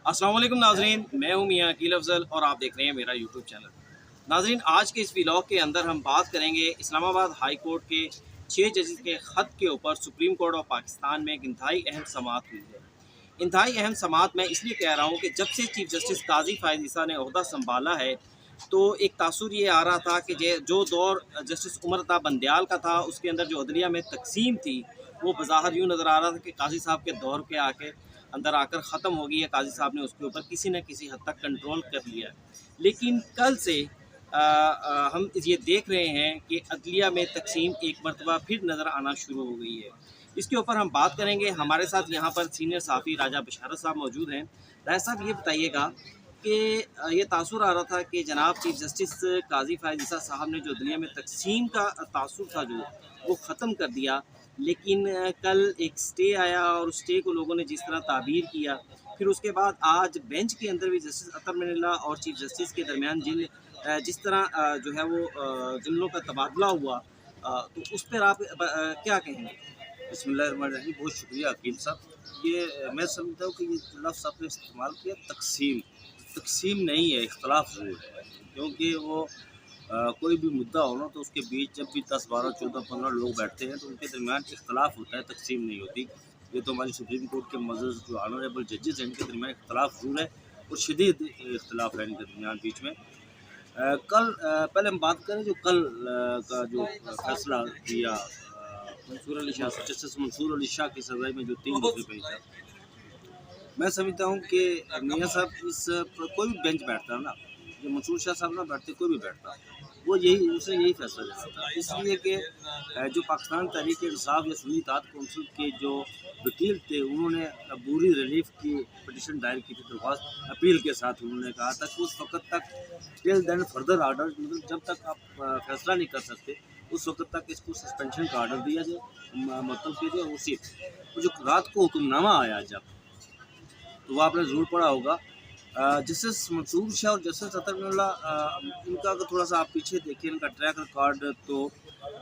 अस्सलाम वालेकुम नाजरीन, मैं हूं मियां अकील अफजल और आप देख रहे हैं मेरा यूट्यूब चैनल। नाजरीन, आज के इस व्लॉग के अंदर हम बात करेंगे इस्लामाबाद हाई कोर्ट के 6 जजेस के ख़त के ऊपर सुप्रीम कोर्ट ऑफ पाकिस्तान में एक इंतहाई अहम समाअत हुई है। इंतहाई अहम समाअत मैं इसलिए कह रहा हूँ कि जब से चीफ जस्टिस काजी फ़ायज़ ईसा ने ओहदा संभाला है तो एक तासुर ये आ रहा था कि जो दौर जस्टिस उमर अता बंदयाल का था उसके अंदर जो अदलिया में तकसीम थी वो बज़ाहिर यूँ नज़र आ रहा था कि काजी साहब के दौर के आके अंदर आकर ख़त्म हो गई है। काजी साहब ने उसके ऊपर किसी न किसी हद तक कंट्रोल कर लिया है। लेकिन कल से हम ये देख रहे हैं कि अदलिया में तकसीम एक मरतबा फिर नज़र आना शुरू हो गई है। इसके ऊपर हम बात करेंगे। हमारे साथ यहाँ पर सीनियर साफ़ी राजा बशारत साहब मौजूद हैं। राजा साहब, ये बताइएगा कि ये तासुर आ रहा था कि जनाब चीफ जस्टिस काजी फ़ायज़ ईसा साहब ने जो दुनिया में तकसीम का तासुर था जो वो ख़त्म कर दिया, लेकिन कल एक स्टे आया और उस स्टे को लोगों ने जिस तरह ताबीर किया, फिर उसके बाद आज बेंच के अंदर भी जस्टिस अतर मनिल्ला और चीफ जस्टिस के दरमियान जिस तरह जो है वो जुमलों का तबादला हुआ, तो उस पर आप क्या कहेंगे? बिस्मिल्लाहिर्रहमानिर्रहीम। बहुत शुक्रिया अकील साहब। ये मैं समझता हूँ कि ये लफ्ज़ आपने इस्तेमाल किया तकसीम। तकसीम नहीं है, इख्तलाफ ज़रूर है। क्योंकि वो कोई भी मुद्दा हो ना तो उसके बीच जब भी 10, 12, 14, 15 लोग बैठते हैं तो उनके दरमियान इख्तलाफ होता है, तकसीम नहीं होती। ये तो हमारी सुप्रीम कोर्ट के मज़र जो ऑनरेबल जजेस हैं इनके दरमियान इख्तलाफ ज़रूर है और शदीद इख्तलाफ है इनके दरमियान बीच में। कल पहले हम बात करें जो कल का जो फैसला दिया मंसूर अली शाह साहब। जस्टिस मंसूर अली शाह की सज़ाई में जो 3 दफ़े पेश था, मैं समझता हूँ कि मियाँ साहब इस पर कोई भी बेंच बैठता है ना, जो मंसूर शाह साहब ना बैठते, कोई भी बैठता वो उसने यही फैसला लेना था। इसलिए कि जो पाकिस्तान तहरीक इंसाफ या सुन्नी इत्तेहाद कौंसिल के जो वकील थे उन्होंने अबूरी रिलीफ की पटिशन दायर की थी, दरख्वास्त अपील के साथ। उन्होंने कहा था कि उस वक्त तक टिल देन फर्दर आर्डर, मतलब जब तक आप फैसला नहीं कर सकते उस वक्त तक इसको सस्पेंशन का आर्डर दिया जाए, मतलब कीजिए। उसी जो रात को हुक्मनामा आया जब, तो वो आपने ज़रूर पढ़ा होगा। जस्टिस मंसूर शाह और जस्टिस अतर मनिल्ला, इनका अगर थोड़ा सा आप पीछे देखिए इनका ट्रैक रिकॉर्ड, तो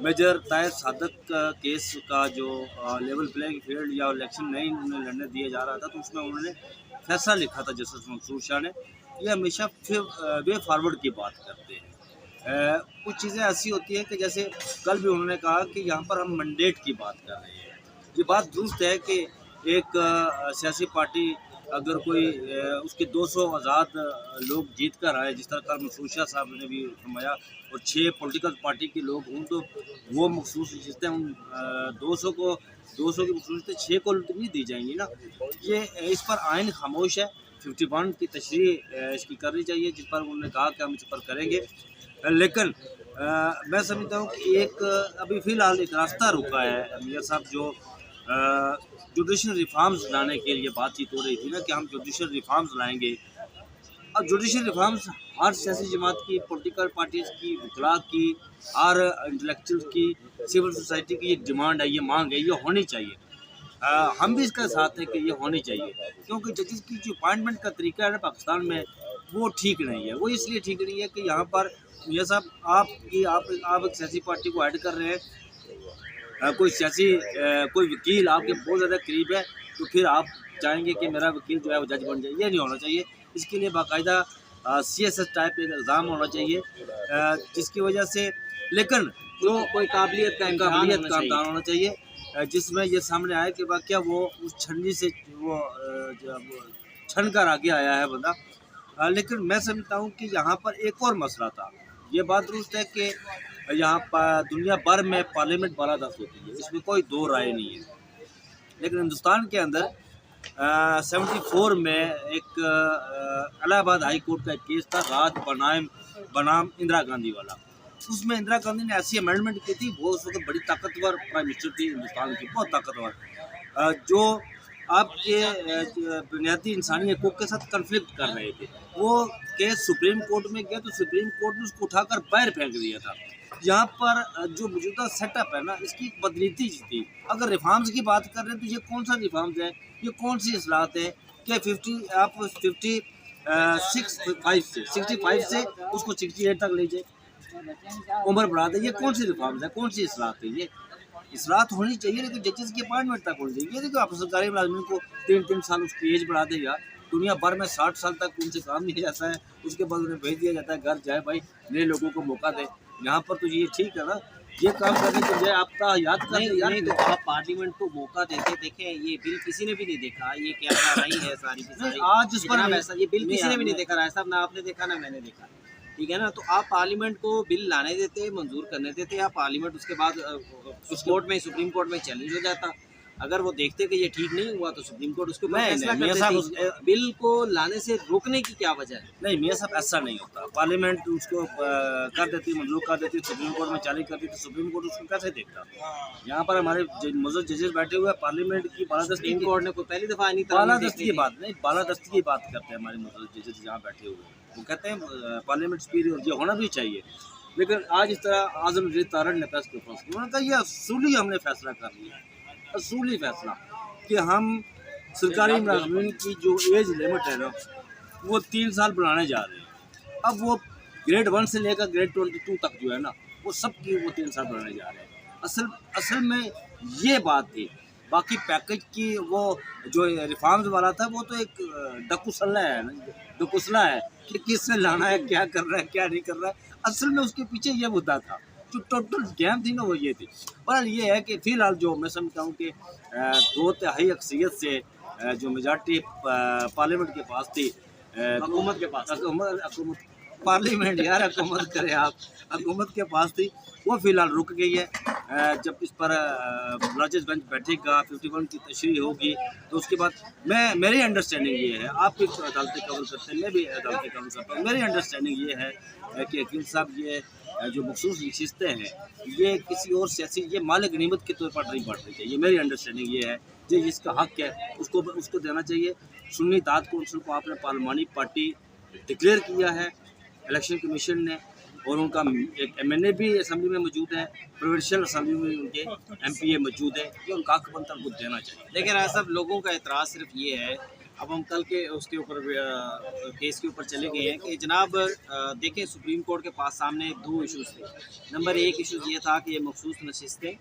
मेजर ताहिर सादक केस का जो लेवल प्लेइंग फील्ड या इलेक्शन नहीं उन्हें लड़ने दिया जा रहा था, तो उसमें उन्होंने फैसला लिखा था जस्टिस मंसूर शाह ने। ये हमेशा फिर वे फारवर्ड की बात करते हैं। कुछ चीज़ें ऐसी होती हैं कि जैसे कल भी उन्होंने कहा कि यहाँ पर हम मैंडेट की बात कर रहे हैं। ये बात दुरुस्त है कि एक सियासी पार्टी अगर कोई उसके 200 आज़ाद लोग जीत कर आए, जिस तरह कल मंसूर शाह साहब ने भी फरमाया, और 6 पॉलिटिकल पार्टी के लोग हों, तो वो मखसूस जिससे उन 200 की मखसूस 6 को नहीं दी जाएंगी ना। ये इस पर आइन खामोश है। 51 की तशरीह इसकी करनी चाहिए, जिस पर उन्होंने कहा कि हम इस पर करेंगे। लेकिन मैं समझता हूँ कि एक अभी फ़िलहाल एक रास्ता रुका है मियाँ साहब, जो जुडिशल रिफॉर्म्स लाने के लिए बातचीत हो रही थी ना, कि हम जुडिशल रिफॉर्म्स लाएंगे। अब जुडिशल रिफॉर्म्स हर सियासी जमात की, पॉलिटिकल पार्टीज़ की, वकला की, हर इंटेलेक्चुअल की, सिविल सोसाइटी की ये डिमांड है, ये मांग है, ये होनी चाहिए। हम भी इसका साथ हैं कि ये होनी चाहिए, क्योंकि जजेस की जो अपॉइंटमेंट का तरीका है ना पाकिस्तान में, वो ठीक नहीं है। वो इसलिए ठीक नहीं है कि यहाँ पर मियाँ साहब आप एक सियासी पार्टी को ऐड कर रहे हैं, कोई वकील आपके बहुत ज़्यादा करीब है, तो फिर आप चाहेंगे कि मेरा वकील जो है वो जज बन जाए। ये नहीं होना चाहिए। इसके लिए बाकायदा CSS टाइप एक एग्ज़ाम होना चाहिए, जिसकी वजह से, लेकिन जो कोई काबिलियत का इम्कान होना चाहिए, जिसमें ये सामने आए कि वाकया वो उस छन्नी से वो छन कर आगे आया है बंदा। लेकिन मैं समझता हूँ कि यहाँ पर एक और मसला था। ये बात दुरुस्त है कि यहाँ पर दुनिया भर में पार्लियामेंट बालादस्त होती है, इसमें कोई दो राय नहीं है। लेकिन हिंदुस्तान के अंदर 74 में एक इलाहाबाद हाई कोर्ट का एक केस था, राज बनाम इंदिरा गांधी वाला। उसमें इंदिरा गांधी ने ऐसी अमेंडमेंट की थी, वो उस वक्त बड़ी ताकतवर प्राइम मिनिस्टर थी हिंदुस्तान की, बहुत ताकतवर, जो आपके बुनियादी इंसानी हकूक़ के साथ कन्फ्लिक्ट कर रहे थे। वो केस सुप्रीम कोर्ट में गया तो सुप्रीम कोर्ट ने उसको उठाकर बाहर फेंक दिया था। यहाँ पर जो मौजूदा सेटअप है ना, इसकी बदनीति थी। अगर रिफॉर्म्स की बात कर रहे हैं तो ये कौन सा रिफॉर्म्स है, ये कौन सी असलाहत है कि आप 65 से उसको 68 तक ले जाए, उम्र बढ़ा दे। ये कौन सी रिफॉर्म्स है, कौन सी असलाहत है? ये असलाहत होनी चाहिए, लेकिन जजेस की अपॉइंटमेंट तक होनी चाहिए। ये देखो, आप सरकारी मुलाजमिन को 3 साल उसकी एज बढ़ा देगा, दुनिया भर में 60 साल तक उनसे काम नहीं जाता है, उसके बाद उन्हें भेज दिया जाता है घर, जाए भाई नए लोगों को मौका दे। यहाँ पर तो ये ठीक है ना, ये काम करने के लिए आपका याद नहीं करते यार नहीं, तो आप पार्लियामेंट को मौका देते देखें, ये बिल किसी ने भी नहीं देखा, ये क्या कार्रवाई है सारी की सारी। आज इस पर जनाब नहीं- ऐसा ये बिल नहीं, किसी ने भी नहीं आपने- देखा, राय साहब ना आपने देखा ना मैंने देखा, ठीक है ना। तो आप पार्लियामेंट को बिल लाने देते, मंजूर करने देते, या पार्लियामेंट उसके बाद उस कोर्ट में, सुप्रीम कोर्ट में चैलेंज हो जाता। अगर वो देखते कि ये ठीक नहीं हुआ तो सुप्रीम कोर्ट उसके ऊपर नहीं, फैसला नहीं, कर मियां साहब देती। बिल को लाने से रोकने की क्या वजह है? नहीं मियाँ साहब ऐसा नहीं होता, पार्लियामेंट उसको कर देती, मंजूर कर देती, सुप्रीम कोर्ट में चैलेंज करती, तो सुप्रीम कोर्ट उसको कैसे देखता। यहाँ पर हमारे मौजूद जजेस बैठे हुए हैं, पार्लियामेंट की बालादस्ती सुप्रीम की कोर्ट ने कोई पहली दफा नहीं तरह बालादस्ती की बात नहीं, बालादस्ती की बात करते हैं हमारे मौजूद जजेस यहाँ बैठे हुए हैं। वो कहते हैं पार्लियामेंट स्पीरियर ये होना भी चाहिए, लेकिन आज इस तरह आजम जदीद तारण ने फैसला पास किया, उन्होंने कहा ये असूली हमने फैसला कर लिया, असूली फैसला कि हम सरकारी मुलाजमीन की जो एज लिमिट है ना वो 3 साल बढ़ाने जा रहे हैं। अब वो ग्रेड 1 से लेकर ग्रेड 22 तक जो है ना वो सब की वो 3 साल बढ़ाने जा रहे हैं। असल में ये बात थी, बाकी पैकेज की वो जो रिफॉर्म्स वाला था वो तो एक डकुसला है ना, डकुसला है कि किसने लाना है, क्या कर रहा है, क्या नहीं कर रहा है। असल में उसके पीछे ये मुद्दा था, जो टोटल गेम थी ना वो ये थी। पर ये है कि फिलहाल जो मैं समझता हूँ कि 2/3 अक्सरियत से जो मेजॉरिटी पार्लियामेंट के पास थी, हुकूमत के पास, हुकूमत पार्लियामेंट यार हुकूमत करे आप, हुकूमत के पास थी, वो फिलहाल रुक गई है। जब इस पर लार्जेस्ट बेंच बैठेगा, 51 की तशरीह होगी, तो उसके बाद मेरी अंडरस्टैंडिंग ये है, आप भी अदालतें कवर करते हैं, मैं भी अदालतें कवर करता हूँ, मेरी अंडरस्टैंडिंग ये है कि वकील साहब ये जो मखसूस नशिस्तें हैं ये किसी और सियासी ये माल गनीमत के तौर पर नहीं बढ़नी चाहिए। मेरी अंडरस्टैंडिंग ये है जो जिसका हक है उसको देना चाहिए। सुन्नी इत्तेहाद कौंसिल को आपने पार्लिमानी पार्टी डिक्लेयर किया है इलेक्शन कमीशन ने, और उनका एक MNA भी असम्बली में मौजूद है, प्रोविंशियल असम्बली में उनके MPA मौजूद है, ये उनका हक बनता है, उनको देना चाहिए। लेकिन ऐसा लोगों का एतराज़ सिर्फ ये है, अब हम कल के उसके ऊपर केस के ऊपर चले गए हैं कि जनाब देखें सुप्रीम कोर्ट के पास सामने 2 इश्यूज़ थे। नंबर 1 इशू ये था कि ये मखसूस नशिस्तें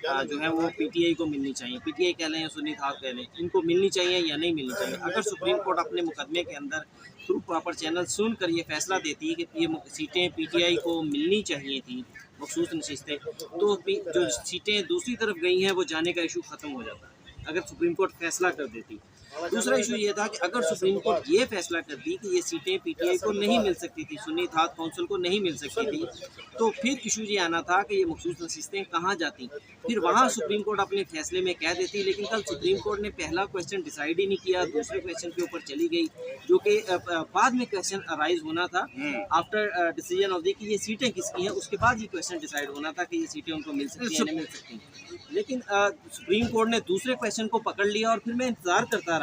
जो है वो PTI को मिलनी चाहिए, PTI कह लें या सुन्नी इत्तेहाद कह लें, इनको मिलनी चाहिए या नहीं मिलनी चाहिए। अगर सुप्रीम कोर्ट अपने मुकदमे के अंदर थ्रू प्रॉपर चैनल सुन कर ये फैसला देती है कि ये सीटें PTI को मिलनी चाहिए थी मखसूस नशिस्तें, तो जो सीटें दूसरी तरफ गई हैं वो जाने का इशू ख़त्म हो जाता है अगर सुप्रीम कोर्ट फैसला कर देती। दूसरा इशू ये था कि अगर सुप्रीम कोर्ट ये फैसला कर दी कि ये सीटें PTI को नहीं मिल सकती थी, सुन्नी इत्तेहाद कौंसिल को नहीं मिल सकती थी, तो फिर इशू ये आना था कि ये मखसूस नशिस्तें कहाँ जाती। फिर वहाँ सुप्रीम कोर्ट अपने फैसले में कह देती, लेकिन कल सुप्रीम कोर्ट ने पहला क्वेश्चन डिसाइड ही नहीं किया, दूसरे क्वेश्चन के ऊपर चली गई, जो कि बाद में क्वेश्चन अराइज होना था आफ्टर डिसीजन ऑफ दी कि ये सीटें किसकी हैं, उसके बाद ये क्वेश्चन डिसाइड होना था कि ये सीटें उनको मिल सकती हैं नहीं मिल सकती। लेकिन सुप्रीम कोर्ट ने दूसरे क्वेश्चन को पकड़ लिया, और फिर मैं इंतज़ार करता रहा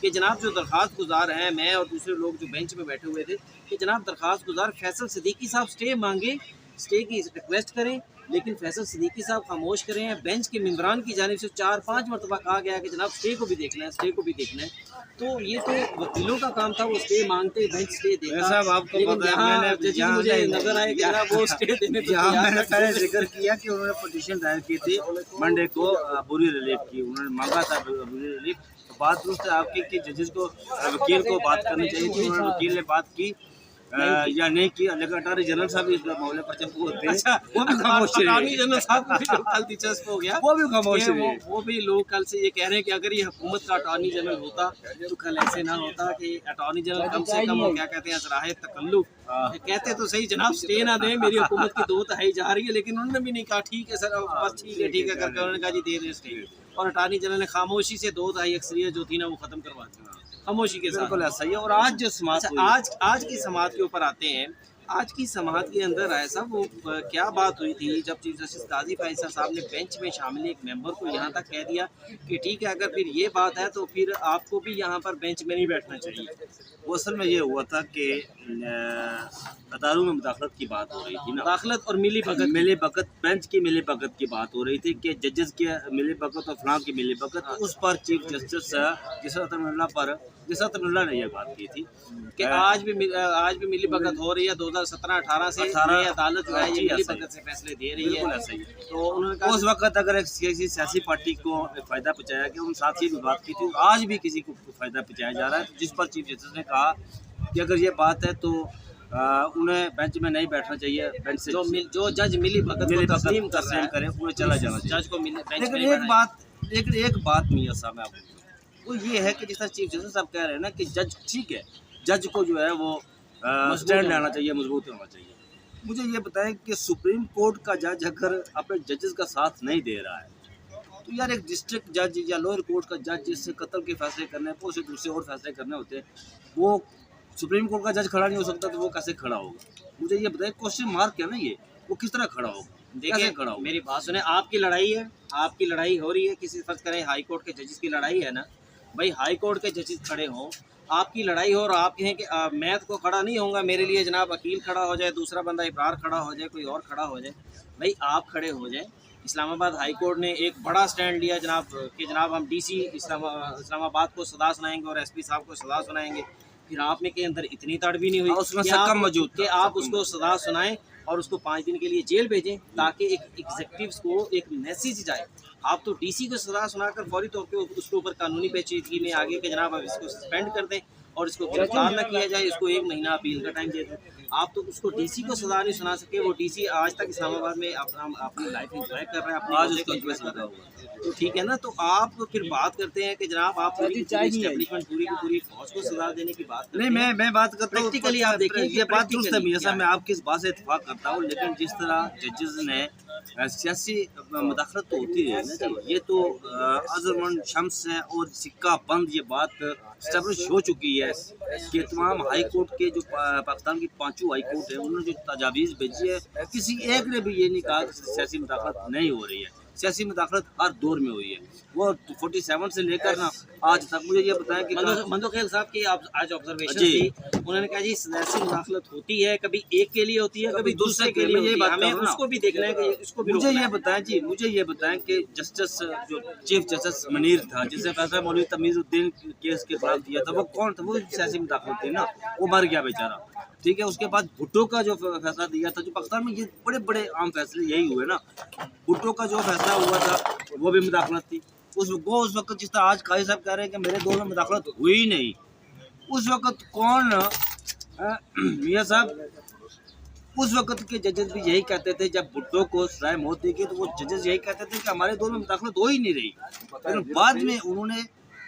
कि जनाब जो दरख्वास्त गुजार हैं, मैं और दूसरे लोग जो बेंच में बैठे हुए थे, कि जनाब दरख्वास्त गुजार फैसल सिद्दीकी साहब स्टे मांगे, स्टे की रिक्वेस्ट करें, लेकिन फैसल सिद्दीकी साहब खामोश करें। बेंच के मेम्बरान की जानिब से 4-5 मरतबा कहा गया कि जनाब स्टे को भी देखना है, स्टे को भी देखना है। तो ये तो वकीलों का काम था, वो स्टे मांगते, बेंच स्टे देता। साहब आपको लेकिन यहाँ जजेस मुझे नजर आए कि जनाब वो स्टे देने को जहाँ तैयार मैंने नहीं। पहले जिक्र किया कि उन्होंने पिटीशन दायर की थी मंडे को बुरी रिलीफ की, उन्होंने मांगा था बुरी रिलीफ। तो बात दुरुस्त है आपकी कि जजेस को वकील को बात करनी चाहिए थी, उन्होंने वकील ने बात की या नहीं की, लेकिन अटॉर्नी जनरल साहब इस मामले पर जब वो थे अच्छा, वो भी खामोश अटॉर्नी रहे, जनरल साहब को भी जो कल दिलचस्प हो गया, वो भी खामोश ये रहे। वो भी लोग कल से ये कह रहे हैं कि अगर ये हुकूमत का अटॉर्नी जनरल होता तो कल ऐसे ना होता कि अटॉर्नी जनरल कम से कम वो क्या कहते हैं अज़राए तकल्लुफ़ कहते तो सही जनाब स्टे ना दें, मेरी हुकूमत की 2/3 जा रही है, लेकिन उन्होंने भी नहीं कहा ठीक है सर बस ठीक है करके उन्होंने कहा जी दे दें स्टे, और अटॉर्नी जनरल ने खामोशी से 2/3 अक्सरियत जो थी ना वो ख़त्म करवा दी खामोशी के साथ। बिल्कुल ऐसा ही है। और आज जो समाज अच्छा, आज की समात के ऊपर आते हैं। आज की समात के अंदर राय साहब वो क्या बात हुई थी जब चीफ जस्टिस काजी फैसल साहब ने बेंच में शामिल एक मेंबर को यहाँ तक कह दिया कि ठीक है अगर फिर ये बात है तो फिर आपको भी यहाँ पर बेंच में नहीं बैठना चाहिए। वो असल में ये हुआ था कि अदालतों में मुदाखलत की बात हो रही थी ना, मुदाखलत और मिली भगत बेंच की मिली भगत की बात हो रही थी कि जजेस की मिली भगत और फलां की मिली भगत, उस पर चीफ जस्टिस जिसरत अब्दुल्ला ने यह बात की थी कि आज भी मिली भगत हो रही है। 2017-18 से 18 ये अदालत जो है ये जी, मिली ऐसा ही। भगत से फैसले दे रही बिल्कुल है। ऐसा ही है। तो उन्होंने कहा उस वक्त अगर एक किसी सियासी पार्टी को फायदा पहुंचाया कि उन साथ ही भी बात की थी, आज भी किसी को फायदा पहुंचाया जा रहा है, जिस पर चीफ जस्टिस ने कहा कि अगर ये बात है तो उन्हें बेंच में नहीं बैठना चाहिए, बेंच से जो जज मिली भगत मिली को भगत तस्लीम कर रहा तस्लीम है, करे, उन्हें चला जाना चाहिए। जज को मिले बेंच लेकिन में नहीं बैठाना। लेकिन एक बात मियां साहब मैं आपको बताऊं, वो ये है कि जिस तरह चीफ जस्टिस साहब कह रहे हैं ना कि जज ठीक है, जज को जो है वो स्टैंड लेना चाहिए, मजबूत होना चाहिए। मुझे ये बताएं कि सुप्रीम कोर्ट का जज अगर अपने जजेस का साथ नहीं दे रहा है, तो यार एक डिस्ट्रिक्ट जज या लोअर कोर्ट का जज जिससे कत्ल के फैसले करने हैं, उसे दूसरे और फैसले करने होते हैं, वो सुप्रीम कोर्ट का जज खड़ा नहीं हो सकता, तो वो कैसे खड़ा होगा? मुझे ये बताएं, क्वेश्चन मार्क है ना ये, वो किस तरह खड़ा होगा? देखिए कैसे खड़ा होगा? मेरी बात सुने, आपकी लड़ाई है, आपकी लड़ाई हो रही है, किसी फर्ज करें हाई कोर्ट के जजेस की लड़ाई है ना भाई, हाई कोर्ट के जजेस खड़े हों, आपकी लड़ाई हो और आप कहें कि मैं तो खड़ा नहीं होऊंगा, मेरे लिए जनाब वकील खड़ा हो जाए, दूसरा बंदा इब्रार खड़ा हो जाए, कोई और खड़ा हो जाए, भाई आप खड़े हो जाए। इस्लामाबाद हाई कोर्ट ने एक बड़ा स्टैंड लिया जनाब कि जनाब हम डीसी इस्लामाबाद को सदा सुनाएंगे और एसपी साहब को सदा सुनाएंगे। फिर आप में के अंदर इतनी तड़बी नहीं हुई उसमें कि सकम आप- मौजूद कि था, आप सकम उसको सदा सुनाएं और उसको 5 दिन के लिए जेल भेजें, ताकि एक एग्जीक्यूटिव को एक मैसेज जाए। आप तो डीसी को सजा सुनाकर फौरी तौर पे उसके ऊपर कानूनी पेचीदगी में आगे के जनाब अब इसको सस्पेंड कर दें और इसको गिरफ्तार न किया जाए, इसको 1 महीना अपील का टाइम दे दें। आप तो उसको डीसी को सजा नहीं सुना सके, वो डीसी आज तक इस्लामाबाद में अपनी लाइफ एंजॉय कर रहा है, अपनी आज ओहदे उसको को enjoy केस कर लगा रहा हुआ है। है। तो ठीक है ना, तो आप फिर बात करते हैं कि जनाब आप पूरी एस्टेब्लिशमेंट पूरी की पूरी फौज को सजा देने की बात करते नहीं, हैं। मैं बात करता हूँ Practically आप देखिए कि ये बात दुरुस्त है practically मियां साहब, क्या मैं आपकी इस बात से इत्तेफाक करता हूँ, लेकिन जिस तरह जजेस ने सियासी मुदाखलत तो होती है ना जी, ये तो अज़रमन शम्स है और सिक्का बंद, ये बात स्टैब्लिश हो चुकी है कि तमाम हाई कोर्ट के जो पाकिस्तान की 5 हाई कोर्ट है, उन्होंने जो तजावीज़ भेजी है, किसी एक ने भी ये नहीं कहा कि सियासी मुदाखलत नहीं हो रही है। सियासी मुदाखलत हर दौर में हुई है, वो 47 से लेकर ना आज तक। मुझे ये बताएं कि मंदोखेल साहब की आज ऑब्जर्वेशन जी। थी, उन्होंने कहा जी सियासी मुदाखलत होती है, कभी एक के लिए होती है, कभी दूसरे के लिए मैं यही होती है, बात कर हमें रहा हूं ना। उसको भी देखना है कि इसको भी मुझे रोकना ये है। बताएं जी, मुझे ये बताएं कि जस्टिस जो चीफ जस्टिस मनीर था, जिसे फैसला मौलवी तमीजुद्दीन केस के खिलाफ दिया था, वो कौन था? वो सियासी मुदाखलत थी ना, वो मर गया बेचारा, ठीक है। उसके बाद भुट्टो का जो फैसला दिया था, जो पाकिस्तान में ये बड़े बड़े आम फैसले यही हुए ना, भुट्टो का जो फैसला हुआ था वो भी मुदाखलत थी। उस वक्त जिस तरह आज काजी साहब कह रहे हैं कि मेरे दौर में मुदाखलत हुई ही नहीं, उस वक्त कौन मियां साहब, उस वक्त के जजेस भी यही कहते थे, जब भुट्टो को सजाए मौत दी गई तो वो जजेस यही कहते थे कि हमारे दौर में मुदाखलत हो ही नहीं रही। लेकिन बाद में उन्होंने,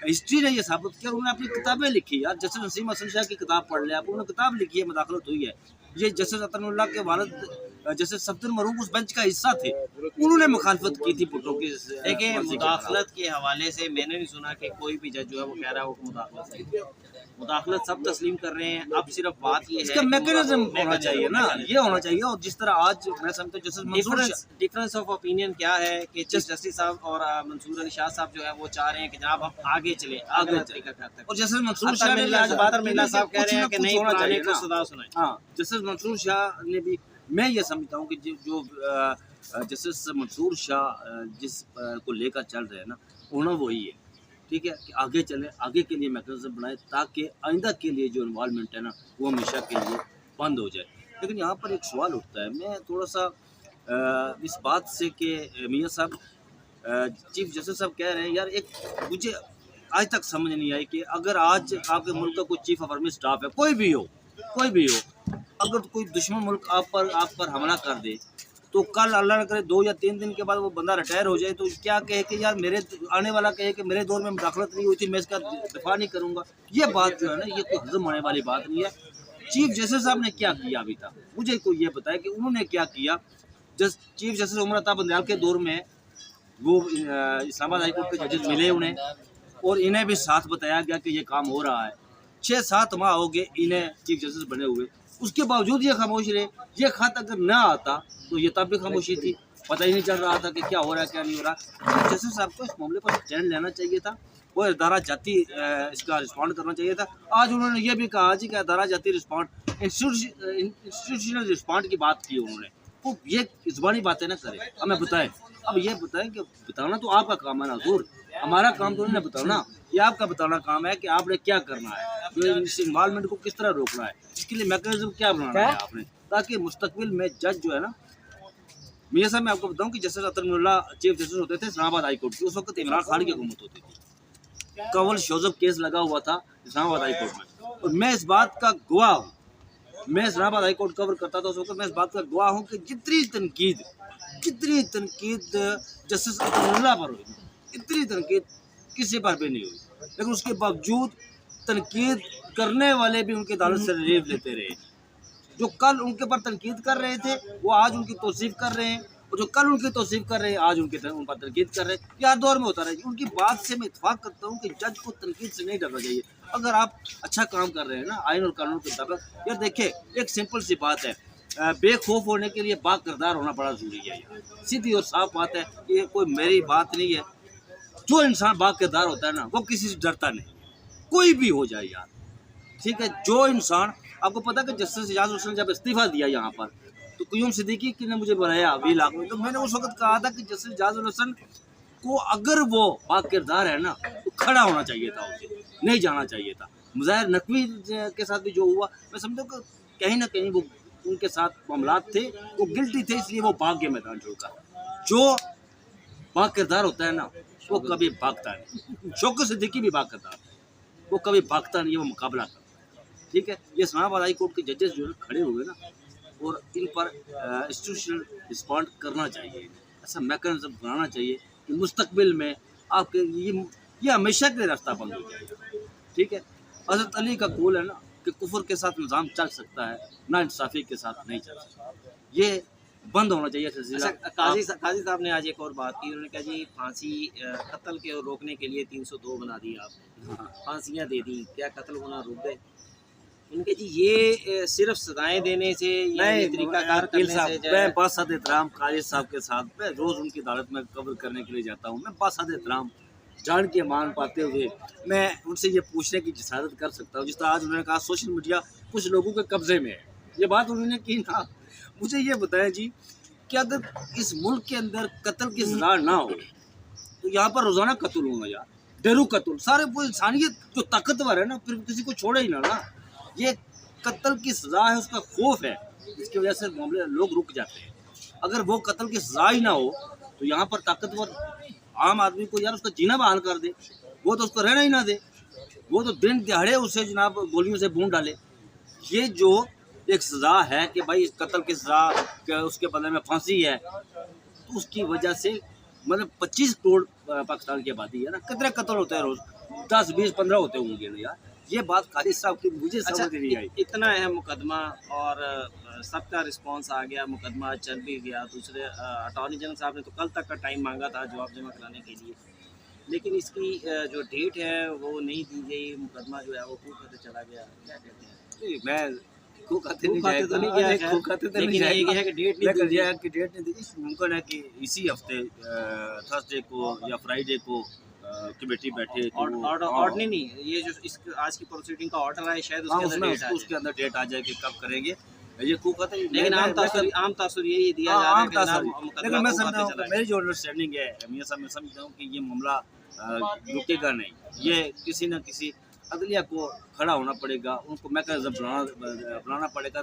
हिस्ट्री ने ये साबित किया, उन्होंने अपनी किताबें लिखी। यार जस्टिस नसीम हसन शाह की किताब पढ़ ले आप, उन्होंने किताब लिखी है मुदाखलत हुई है। ये जस्टिस अतनुल्लाह के वालिद जस्टिस सफदर मरूफ उस बेंच का हिस्सा थे, उन्होंने मुखालफत की थी भुट्टो की। देखिए मुदाखलत के हवाले से मैंने नहीं सुना कि कोई भी जज जो है वो कह रहा है वो मुदाखलत सही है। मुदाखलत सब तस्लीम कर रहे हैं। अब सिर्फ बात ये है इसका मैकेनिज्म होना चाहिए ना, ये होना चाहिए। और जिस तरह आज मैं समझता हूँ justice Mansoor difference of opinion क्या है कि चीफ जस्टिस साहब और मंसूर अली शाह साहब जो है वो चाह रहे हैं कि जनाब हम आगे चले, आगे तरीका करते हैं। और जस्टिस मंसूर शाह ने आज बादर मिल्ला साहब कह रहे हैं कि नहीं, पुराने को सदा सुनाएं। हाँ, जस्टिस मंसूर शाह ने भी, मैं ये समझता हूँ कि जो जस्टिस मंसूर शाह जिस को लेकर चल रहे हैं ना, उन्होंने वही है, ठीक है, कि आगे चले, आगे के लिए मैकेनिज्म बनाए ताकि आइंदा के लिए जो इन्वॉल्वमेंट है ना वो हमेशा के लिए बंद हो जाए। लेकिन यहाँ पर एक सवाल उठता है, मैं थोड़ा सा इस बात से कि मियां साहब चीफ जस्टिस साहब कह रहे हैं, यार एक मुझे आज तक समझ नहीं आई कि अगर आज आपके मुल्क का कोई चीफ ऑफ आर्मी स्टाफ है, कोई भी हो, अगर कोई दुश्मन मुल्क आप पर हमला कर दे, तो कल अल्लाह न करे 2 या 3 दिन के बाद वो बंदा रिटायर हो जाए, तो क्या कहे कि यार मेरे आने वाला कहे कि मेरे दौर में मुदाखलत नहीं हुई थी, मैं इसका दिफा नहीं करूँगा। ये बात जो है ना, ये कोई हजम होने वाली बात नहीं है। चीफ जस्टिस साहब ने क्या किया अभी तक, मुझे कोई ये बताया कि उन्होंने क्या किया। चीफ जस्टिस उमर अता बंदयाल के दौर में वो इस्लामाबाद हाई कोर्ट के जजेस मिले उन्हें, और इन्हें भी साथ बताया गया कि ये काम हो रहा है। 6-7 माह हो गए इन्हें चीफ जस्टिस बने हुए, उसके बावजूद ये खामोश रहे। ये खत अगर ना आता तो ये तब भी खामोशी थी, पता ही नहीं चल रहा था कि क्या हो रहा है क्या नहीं हो रहा। जस्टिस साहब को इस मामले पर स्टैंड लेना चाहिए था, वो अदारा जाती इसका रिस्पॉन्ड करना चाहिए था। आज उन्होंने ये भी कहा जी कि अदारा जाती रिस्पॉन्ड, इंस्टीट्यूशनल रिस्पॉन्ड की बात की उन्होंने। वो ये ज़बानी बातें ना करें, हमें बताएं। अब ये बताएं कि बताना तो आपका काम है ना हुजूर, हमारा काम तो उन्होंने बताना, ये आपका बताना काम है कि आपने क्या करना है, जो इस इन्वॉल्वमेंट को किस तरह रोकना है, इसके लिए मैकेनिज्म क्या बनाना है आपने, ताकि मुस्तकबिल में जज जो है ना, मियाँ साहब मैं आपको बताऊं कि जस्टिस अतर मिनुल्लाह चीफ जस्टिस होते थे इस्लामाबाद हाई कोर्ट के, उस वक्त इमरान खान की हुकूमत होती थी, कंवल शोजब केस लगा हुआ था इस्लामाबाद हाई कोर्ट में, और मैं इस बात का गवाह हूँ, मैं इस्लामाबाद हाई कोर्ट कवर करता था उस वक्त, मैं इस बात का गवाह हूँ कि जितनी तनकीद जस्टिस अतर मिनुल्लाह पर हुई, इतनी तनकीद किसी पर भी नहीं हुई, लेकिन उसके बावजूद तनकीद करने वाले भी उनकी अदालत से रिलीफ लेते रहे। जो कल उनके पर तनकीद कर रहे थे वो आज उनकी तौसीफ कर रहे हैं, और जो कल उनकी तौसीफ कर रहे हैं आज उन पर तनकीद कर रहे हैं। ये हर दौर में होता रहे। उनकी बात से मैं इत्फाक करता हूँ कि जज को तनकीद से नहीं डरना चाहिए। अगर आप अच्छा काम कर रहे हैं ना आइन और कानून के मुताबिक, यार देखिए एक सिंपल सी बात है, बेखौफ होने के लिए बाकिरदार होना बड़ा ज़रूरी है। यार सीधी और साफ बात है, ये कोई मेरी बात नहीं है। जो इंसान बाकिरदार होता है ना वो किसी से डरता नहीं, कोई भी हो जाए यार, ठीक है। जो इंसान, आपको पता है कि जस्टिस इजाज़ हुसैन जब इस्तीफ़ा दिया यहाँ पर, तो क्यूम सिद्दीकी ने मुझे बुलाया 20 लाख में, तो मैंने उस वक्त कहा था कि जस्टिस इजाज़ हुसैन को अगर वो बाकिरदार है ना तो खड़ा होना चाहिए था, उसे नहीं जाना चाहिए था। मुज़ाहिर नकवी के साथ भी जो हुआ, मैं समझता हूँ कि कहीं ना कहीं वो उनके साथ मामलात थे, वो गिल्टी थे, इसलिए वो भाग गए मैदान छोड़कर। जो बाकिरदार होता है ना वो कभी भागता नहीं। शौकत सिद्दीकी भी बाकिरदार, वो कभी भागता नहीं है, वो मुकाबला करता है, ठीक है। ये इस्लामाबाद हाई कोर्ट के जजेस जो है खड़े हुए ना, और इन पर इंस्टीट्यूशनल रिस्पॉन्ड करना चाहिए, ऐसा मैकेनिज्म बनाना चाहिए कि मुस्तकबिल में आपके ये हमेशा के लिए रास्ता बंद हो जाएगा, ठीक है। हज़रत अली का कौल है ना कि कुफर के साथ निज़ाम चल सकता है, ना इंसाफ़ी के साथ नहीं चल सकता। ये बंद होना चाहिए सिलसिला। अच्छा, काजी साहब ने आज एक और बात की, उन्होंने कहा जी फांसी कत्ल के रोकने के लिए 302 बना दी आपने, फांसियाँ दे दी, क्या कत्ल होना रुक गए? उनके जी ये सिर्फ सजाएं देने से या ये तरीकाकार करने से मैं बासद एहतराम काजी साहब के साथ मैं रोज़ उनकी अदालत में कवर करने के लिए जाता हूँ। मैं बासद एहतराम जान के मान पाते हुए मैं उनसे ये पूछने की जिसारत कर सकता हूँ, जिस तरह आज उन्होंने कहा सोशल मीडिया कुछ लोगों के कब्जे में है, ये बात उन्होंने की ना। मुझे ये बताया जी कि अगर इस मुल्क के अंदर कत्ल की सजा ना हो तो यहाँ पर रोज़ाना कत्ल होगा यार, डेरू कत्ल, सारे पूरी इंसानियत जो ताकतवर है ना फिर किसी को छोड़े ही ना। ये कत्ल की सजा है, उसका खौफ है, इसकी वजह से मामले लोग रुक जाते हैं। अगर वो कत्ल की सजा ही ना हो तो यहाँ पर ताकतवर आम आदमी को यार उसका जीना बहाल कर दे, वो तो उसको रहना ही ना दे, वो तो दिन दिहाड़े उसे जनाब गोलियों से भून डाले। ये जो एक सज़ा है कि भाई कत्ल की सज़ा उसके बदले में फांसी है, तो उसकी वजह से मतलब 25 करोड़ पाकिस्तान की आबादी है ना, कितने कत्ल होते हैं रोज़, 10, 20, 15 होते होंगे ना यार। ये बात काजी साहब की मुझे समझ नहीं आई। इतना अहम मुकदमा और सबका रिस्पांस आ गया, मुकदमा चल भी गया। दूसरे अटॉर्नी जनरल साहब ने तो कल तक का टाइम मांगा था जवाब जमा कराने के लिए, लेकिन इसकी जो डेट है वो नहीं दी गई, मुकदमा जो है वो कूद करते चला गया। क्या कहते हैं? मैं खाते नहीं गया, लेकिन ये है कि डेट नहीं दी गई। कि डेट नहीं दी। मुमकिन है कि इसी हफ्ते थर्सडे को या फ्राइडे को कमेटी बैठे तो ऑर्डर नहीं, ये जो इस आज की प्रोसीडिंग का ऑर्डर है शायद उसके अंदर डेट आ जाए कि कब करेंगे। ये खूब कहते हैं, लेकिन आम तासुर यही दिया जा रहा है कि लेकिन मैं समझता हूँ, मेरी जो अंडरस्टैंडिंग है मियाँ साहब, मैं समझता हूँ कि ये मामला रुकेगा नहीं, ये किसी न किसी अदलिया को खड़ा होना पड़ेगा, उनको मैकेनिज्म बनाना पड़ेगा।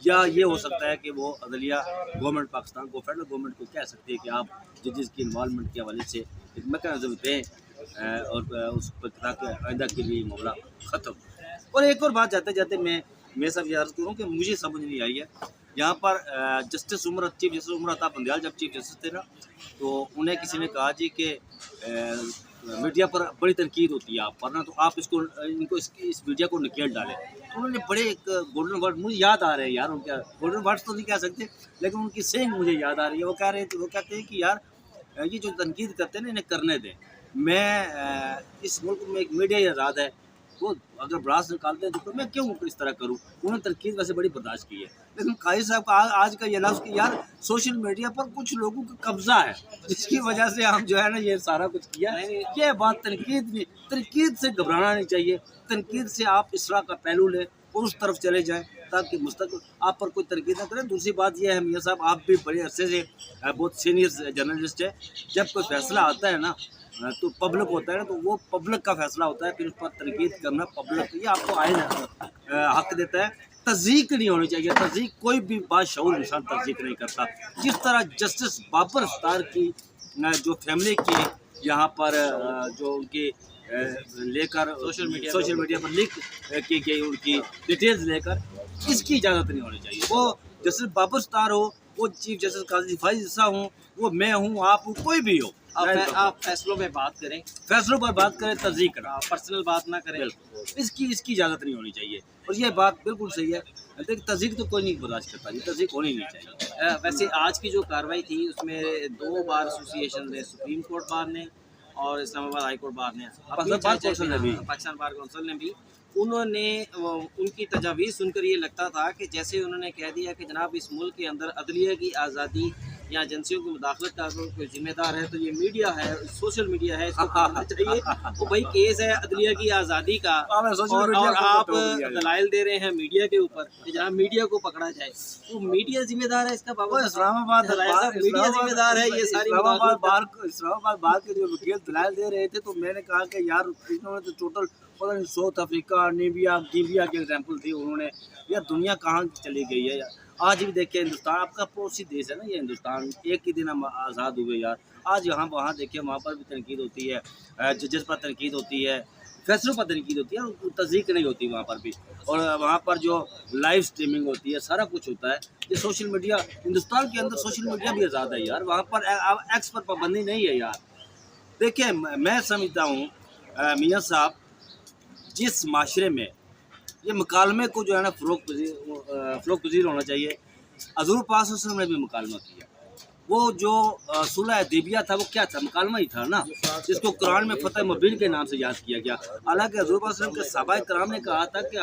या ये हो सकता है कि वो अदलिया गवर्नमेंट पाकिस्तान को, फेडरल गवर्नमेंट को कह सकती है कि आप जजेस की इन्वॉल्वमेंट के हवाले से एक मैकेनिज्म दें और उस पर आइंदा के लिए मामला ख़त्म। और एक और बात जाते जाते मैं सब ये अर्ज़ करूँ कि मुझे समझ नहीं आई है, यहाँ पर justice chief justice Umar Ata Bandial जब चीफ जस्टिस थे ना, तो उन्हें किसी ने कहा जी कि मीडिया पर बड़ी तनकीद होती है आप पर ना, तो आप इनको इस मीडिया को निकेल डालें। तो उन्होंने बड़े एक गोल्डन वर्ड मुझे याद आ रहे हैं यार, उनके गोल्डन वर्ड्स तो नहीं कह सकते लेकिन उनकी सेइंग मुझे याद आ रही है। वो कह रहे थे, वो कहते हैं कि यार ये जो तनकीद करते हैं ना इन्हें करने दें। मैं इस मुल्क में एक मीडिया आज़ाद है, वो अगर ब्रास निकालते हैं तो मैं क्यों इस तरह करूं। उन्होंने तनकीद वैसे बड़ी बर्दाश्त की है, लेकिन काजी साहब का आज का ये लफ्ज़ कि यार सोशल मीडिया पर कुछ लोगों का कब्जा है जिसकी वजह से हम जो है ना ये सारा कुछ किया। ये बात तनकीद से घबराना नहीं चाहिए। तनकीद से आप इसरा का पहलू लें और उस तरफ चले जाएँ ताकि मुस्तक़बिल आप पर कोई तनकीद ना करें। दूसरी बात यह है मियाँ साहब, आप भी बड़े अरसे से बहुत सीनियर जर्नलिस्ट है, जब कोई फैसला आता है ना तो पब्लिक होता है ना, तो वो पब्लिक का फैसला होता है, फिर उस पर तनकीद करना पब्लिक, ये आपको आइन हक देता है। तज़ीक नहीं होनी चाहिए। तज़ीक कोई भी बाशऊर इंसान तज़ीक नहीं करता। जिस तरह जस्टिस बाबर स्टार की जो फैमिली की यहाँ पर जो उनकी लेकर सोशल मीडिया पर लीक की गई उनकी डिटेल्स लेकर, इसकी इजाज़त नहीं होनी चाहिए। वो जस्टिस बाबर स्टार हो, वो चीफ जस्टिस काजी फाइज सा हूँ, वो मैं हूँ, आप हूँ, कोई भी हो, आप फैसलों में बात करें, फैसलों पर बात करें, तज़ीक करें, पर्सनल बात ना करें। इसकी इजाज़त नहीं होनी चाहिए। और ये बात बिल्कुल सही है। लेकिन तज़ीक तो कोई नहीं बर्दाश्त करता, ये तज़ीक होनी नहीं चाहिए। वैसे आज की जो कार्रवाई थी उसमें 2 बार एसोसिएशन ने, सुप्रीम कोर्ट बार ने और इस्लामाबाद हाई कोर्ट बार ने, पाकिस्तान बार कौंसिल ने भी, उन्होंने उनकी तजावीज़ सुनकर ये लगता था कि जैसे उन्होंने कह दिया कि जनाब इस मुल्क के अंदर अदलिया की आज़ादी या एजेंसियों की मुदाखलत का अगर कोई जिम्मेदार है तो ये मीडिया है, सोशल मीडिया है, इसको करना चाहिए। तो भाई केस है अदलिया की आज़ादी का और आप दलाइल दे रहे हैं मीडिया के ऊपर कि जनाब मीडिया को पकड़ा जाए, तो मीडिया जिम्मेदार है इसका। बाबा इस्लामाबाद मीडिया जिम्मेदार है ये सारी। इस्लामाबाद बार के जो वकील दलाइल दे रहे थे, तो मैंने कहा कि यार इन्होंने तो टोटल पता नहीं साउथ अफ्रीका, नीबिया की एग्जाम्पल थी उन्होंने। यार दुनिया कहाँ चली गई है यार। आज भी देखिए हिंदुस्तान आपका पड़ोसी देश है ना ये हिंदुस्तान, एक ही दिन हम आज़ाद हुए यार। आज यहाँ वहाँ देखिए, वहाँ पर भी तनकीद होती है, जजेस पर तनकीद होती है, फैसलों पर तनकीद होती है, तज़ीक नहीं होती वहाँ पर भी। और वहाँ पर जो लाइव स्ट्रीमिंग होती है, सारा कुछ होता है। ये सोशल मीडिया, हिंदुस्तान के अंदर सोशल मीडिया भी आज़ाद है यार, वहाँ पर एक्स पर पाबंदी नहीं है यार। देखिए मैं समझता हूँ मियाँ साहब, जिस माशरे में ये मुकालमे को जो है ना फ़रोग़ पज़ीर होना चाहिए। हज़ूर पाक ने भी मुकालमा किया। वो जो सुलह हुदैबिया था, वो क्या था? मुकालमा ही था ना, जिसको कुरान में फ़तह मुबीन के नाम से याद किया गया। हालांकि हज़ूर पाक के सहाबा किराम ने कहा था कि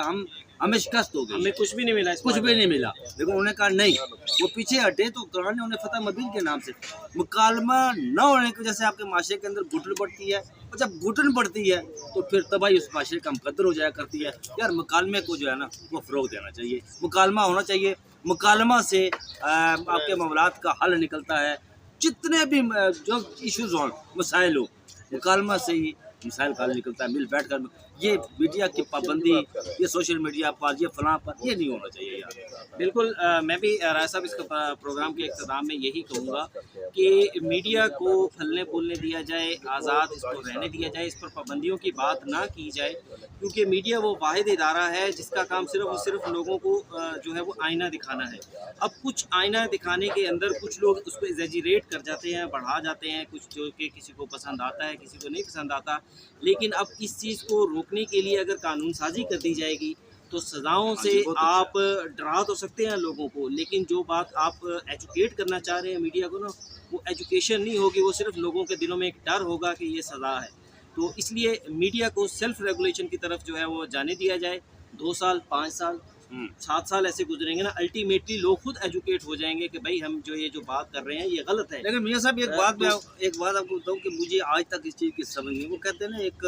हमें शिकस्त हो गई, हमें कुछ भी नहीं मिला, कुछ भी नहीं मिला। लेकिन उन्होंने कहा नहीं, वो पीछे हटे, तो कुरान ने उन्हें फ़तह मुबीन के नाम से। मुकालमा न होने की वजह से आपके माशरे के अंदर घुटन बढ़ती है, और जब घुटन बढ़ती है तो फिर तबाही उस माशरे का मुकद्दर हो जाया करती है। यार मुकालमे को जो है ना वो फ़रोग़ देना चाहिए, मुकालमा होना चाहिए। मुकालमा से आपके मामलात का हल निकलता है। जितने भी जो इश्यूज़ हों, मसाइल हो, मुकालमा से ही मसाइल का हल निकलता है। मिल बैठ कर ये मीडिया की पाबंदी, ये सोशल मीडिया पर, ये फलां पर, ये नहीं होना चाहिए यार। बिल्कुल मैं भी राय साहब इसका प्रोग्राम के इख्तिताम में यही कहूँगा कि मीडिया को फलने फूलने दिया जाए, आज़ाद इसको रहने दिया जाए, इस पर पाबंदियों की बात ना की जाए, क्योंकि मीडिया वो वाहिद इदारा है जिसका काम सिर्फ़ और सिर्फ लोगों को जो है वो आईना दिखाना है। अब कुछ आईना दिखाने के अंदर कुछ लोग उसको एग्जैजरेट कर जाते हैं, बढ़ा जाते हैं, कुछ जो कि किसी को पसंद आता है, किसी को नहीं पसंद आता। लेकिन अब इस चीज़ को रोकने के लिए अगर कानून साजी कर दी जाएगी तो सज़ाओं से आप डरा तो सकते हैं लोगों को, लेकिन जो बात आप एजुकेट करना चाह रहे हैं मीडिया को ना, वो एजुकेशन नहीं होगी, वो सिर्फ लोगों के दिलों में एक डर होगा कि ये सज़ा है। तो इसलिए मीडिया को सेल्फ रेगुलेशन की तरफ जो है वो जाने दिया जाए। 2 साल, 5 साल, 7 साल ऐसे गुजरेंगे ना, अल्टीमेटली लोग खुद एजुकेट हो जाएंगे कि भाई हम जो ये जो बात कर रहे हैं ये गलत है। लेकिन मियाँ साहब एक बात आपको बताऊँ कि मुझे आज तक इस चीज़ की समझ नहीं। वो कहते हैं ना, एक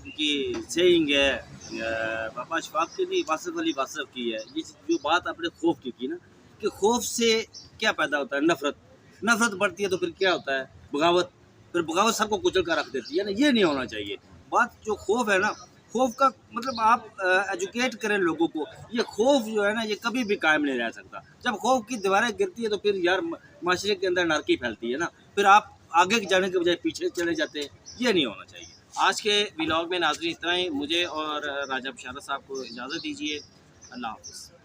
उनकी सेइंग है बाबा अशफाक की नहीं, वासिफ अली वासिफ की है, ये जो बात आपने खौफ की ना, कि खौफ से क्या पैदा होता है? नफरत बढ़ती है, तो फिर क्या होता है? बगावत। फिर बगावत सबको कुचल कर रख देती है ना, ये नहीं होना चाहिए। बात जो खौफ है ना, खौफ का मतलब आप एजुकेट करें लोगों को। ये खौफ जो है ना, ये कभी भी कायम नहीं रह सकता। जब खौफ की दीवारें गिरती है तो फिर यार माशरे के अंदर नारकी फैलती है ना, फिर आप आगे जाने के बजाय पीछे चले जाते हैं। ये नहीं होना चाहिए। आज के व्लॉग में नाज़रीन इतना ही। मुझे और राजा बशारत साहब को इजाज़त दीजिए। अल्लाह हाफ़िज़।